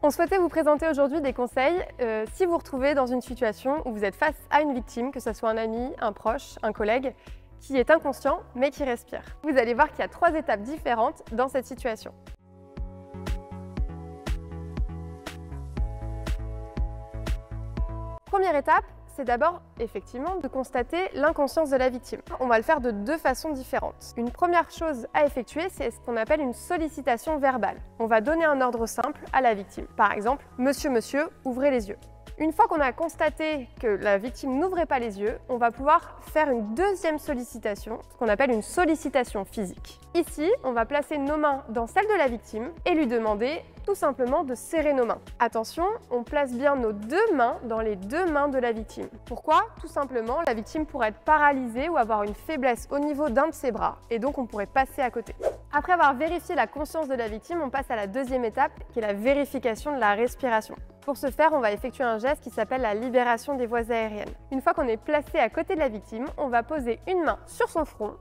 On souhaitait vous présenter aujourd'hui des conseils si vous vous retrouvez dans une situation où vous êtes face à une victime, que ce soit un ami, un proche, un collègue, qui est inconscient mais qui respire. Vous allez voir qu'il y a 3 étapes différentes dans cette situation. Première étape, c'est d'abord effectivement de constater l'inconscience de la victime. On va le faire de 2 façons différentes. Une première chose à effectuer, c'est ce qu'on appelle une sollicitation verbale. On va donner un ordre simple à la victime. Par exemple, « Monsieur, monsieur, ouvrez les yeux ». Une fois qu'on a constaté que la victime n'ouvrait pas les yeux, on va pouvoir faire une deuxième sollicitation, ce qu'on appelle une sollicitation physique. Ici, on va placer nos mains dans celles de la victime et lui demander tout simplement de serrer nos mains. Attention, on place bien nos 2 mains dans les 2 mains de la victime. Pourquoi? Tout simplement, la victime pourrait être paralysée ou avoir une faiblesse au niveau d'un de ses bras et donc on pourrait passer à côté. Après avoir vérifié la conscience de la victime, on passe à la deuxième étape qui est la vérification de la respiration. Pour ce faire, on va effectuer un geste qui s'appelle la libération des voies aériennes. Une fois qu'on est placé à côté de la victime, on va poser une main sur son front,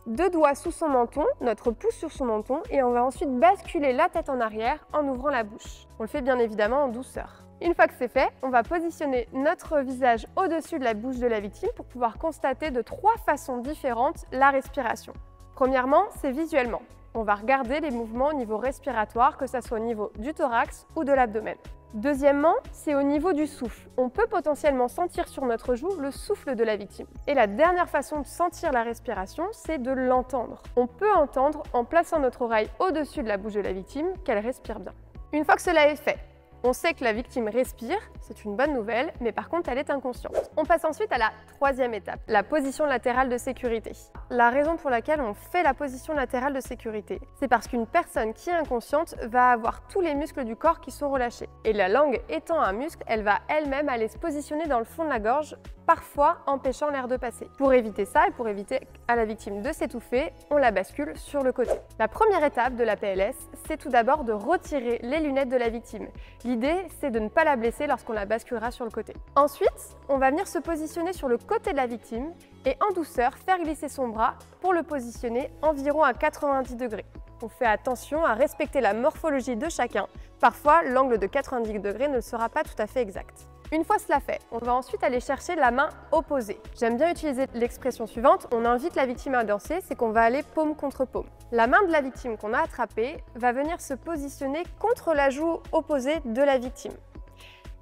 2 doigts sous son menton, notre pouce sur son menton, et on va ensuite basculer la tête en arrière en ouvrant la bouche. On le fait bien évidemment en douceur. Une fois que c'est fait, on va positionner notre visage au-dessus de la bouche de la victime pour pouvoir constater de 3 façons différentes la respiration. Premièrement, c'est visuellement. On va regarder les mouvements au niveau respiratoire, que ce soit au niveau du thorax ou de l'abdomen. Deuxièmement, c'est au niveau du souffle. On peut potentiellement sentir sur notre joue le souffle de la victime. Et la dernière façon de sentir la respiration, c'est de l'entendre. On peut entendre, en plaçant notre oreille au-dessus de la bouche de la victime, qu'elle respire bien. Une fois que cela est fait, on sait que la victime respire, c'est une bonne nouvelle, mais par contre elle est inconsciente. On passe ensuite à la 3e étape, la position latérale de sécurité. La raison pour laquelle on fait la position latérale de sécurité, c'est parce qu'une personne qui est inconsciente va avoir tous les muscles du corps qui sont relâchés. Et la langue étant un muscle, elle va elle-même aller se positionner dans le fond de la gorge, parfois empêchant l'air de passer. Pour éviter ça et pour éviter à la victime de s'étouffer, on la bascule sur le côté. La première étape de la PLS, c'est tout d'abord de retirer les lunettes de la victime. L'idée, c'est de ne pas la blesser lorsqu'on la basculera sur le côté. Ensuite, on va venir se positionner sur le côté de la victime et en douceur faire glisser son bras pour le positionner environ à 90 degrés. On fait attention à respecter la morphologie de chacun. Parfois, l'angle de 90 degrés ne sera pas tout à fait exact. Une fois cela fait, on va ensuite aller chercher la main opposée. J'aime bien utiliser l'expression suivante, on invite la victime à danser, c'est qu'on va aller paume contre paume. La main de la victime qu'on a attrapée va venir se positionner contre la joue opposée de la victime.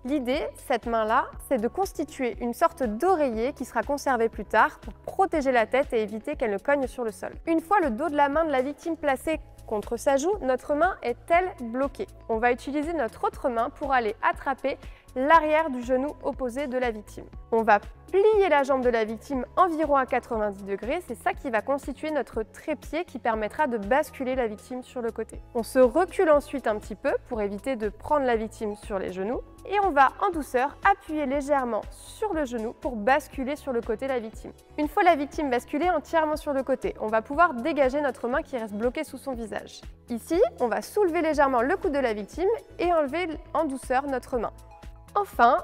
L'idée, cette main-là, c'est de constituer une sorte d'oreiller qui sera conservé plus tard pour protéger la tête et éviter qu'elle ne cogne sur le sol. Une fois le dos de la main de la victime placé contre sa joue, notre main est-elle bloquée? On va utiliser notre autre main pour aller attraper l'arrière du genou opposé de la victime. On va plier la jambe de la victime environ à 90 degrés, c'est ça qui va constituer notre trépied qui permettra de basculer la victime sur le côté. On se recule ensuite un petit peu pour éviter de prendre la victime sur les genoux et on va en douceur appuyer légèrement sur le genou pour basculer sur le côté de la victime. Une fois la victime basculée entièrement sur le côté, on va pouvoir dégager notre main qui reste bloquée sous son visage. Ici, on va soulever légèrement le coude de la victime et enlever en douceur notre main. Enfin,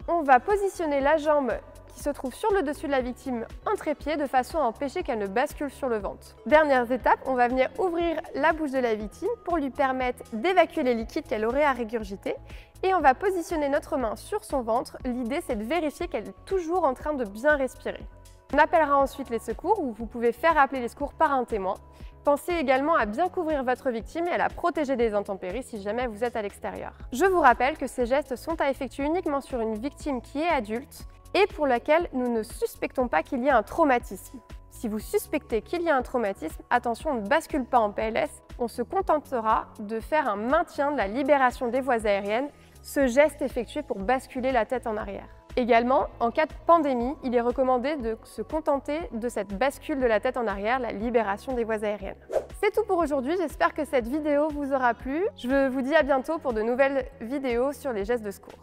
on va positionner la jambe qui se trouve sur le dessus de la victime en trépied de façon à empêcher qu'elle ne bascule sur le ventre. Dernière étape, on va venir ouvrir la bouche de la victime pour lui permettre d'évacuer les liquides qu'elle aurait à régurgiter et on va positionner notre main sur son ventre. L'idée, c'est de vérifier qu'elle est toujours en train de bien respirer. On appellera ensuite les secours ou vous pouvez faire appeler les secours par un témoin. Pensez également à bien couvrir votre victime et à la protéger des intempéries si jamais vous êtes à l'extérieur. Je vous rappelle que ces gestes sont à effectuer uniquement sur une victime qui est adulte et pour laquelle nous ne suspectons pas qu'il y ait un traumatisme. Si vous suspectez qu'il y a un traumatisme, attention, on ne bascule pas en PLS, on se contentera de faire un maintien de la libération des voies aériennes, ce geste effectué pour basculer la tête en arrière. Également, en cas de pandémie, il est recommandé de se contenter de cette bascule de la tête en arrière, la libération des voies aériennes. C'est tout pour aujourd'hui, j'espère que cette vidéo vous aura plu. Je vous dis à bientôt pour de nouvelles vidéos sur les gestes de secours.